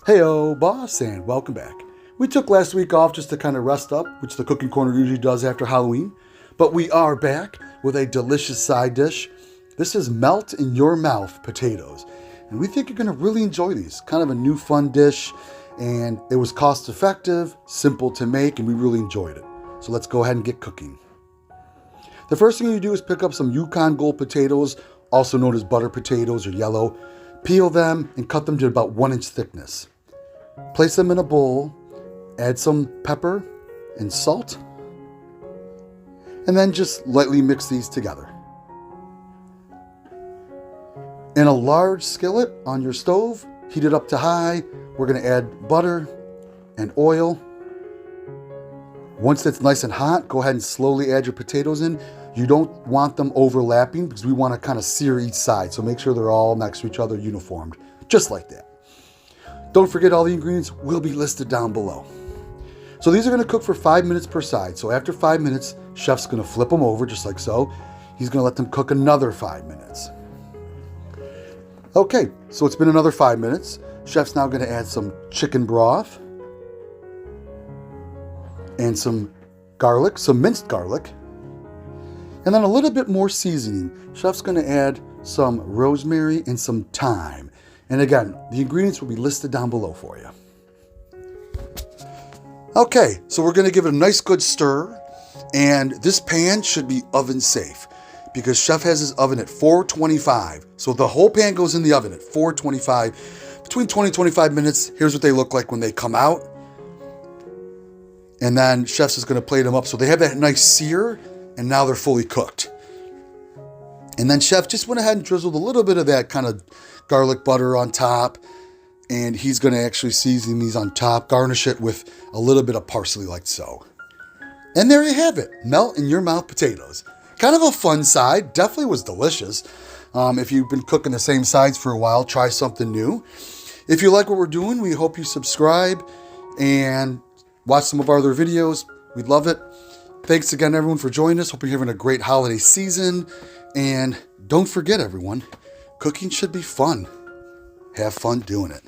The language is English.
Heyo, boss, and welcome back. We took last week off just to kind of rest up, which the Cooking Corner usually does after Halloween. But we are back with a delicious side dish. This is melt in your mouth potatoes. And we think you're going to really enjoy these. Kind of a new fun dish. And it was cost effective, simple to make, and we really enjoyed it. So let's go ahead and get cooking. The first thing you do is pick up some Yukon Gold potatoes, also known as butter potatoes or yellow. Peel them and cut them to about 1-inch thickness. Place them in a bowl, add some pepper and salt, and then just lightly mix these together. In a large skillet on your stove, heat it up to high. We're going to add butter and oil. Once it's nice and hot, go ahead and slowly add your potatoes in. You don't want them overlapping because we want to kind of sear each side. So make sure they're all next to each other, uniformed, just like that. Don't forget all the ingredients will be listed down below. So these are going to cook for 5 minutes per side. So after 5 minutes, chef's going to flip them over just like so. He's going to let them cook another 5 minutes. Okay, so it's been another 5 minutes. Chef's now going to add some chicken broth and some garlic, some minced garlic, and then a little bit more seasoning. Chef's going to add some rosemary and some thyme. And again, the ingredients will be listed down below for you. Okay, so we're going to give it a nice good stir. And this pan should be oven safe because Chef has his oven at 425. So the whole pan goes in the oven at 425. Between 20 and 25 minutes, here's what they look like when they come out. And then Chef's is going to plate them up so they have that nice sear, and now they're fully cooked. And then Chef just went ahead and drizzled a little bit of that kind of garlic butter on top, and he's going to actually season these on top, garnish it with a little bit of parsley like so. And there you have it, melt in your mouth potatoes. Kind of a fun side, definitely was delicious. If you've been cooking the same sides for a while, try something new. If you like what we're doing, we hope you subscribe and watch some of our other videos. We'd love it. Thanks again, everyone, for joining us. Hope you're having a great holiday season. And don't forget, everyone, cooking should be fun. Have fun doing it.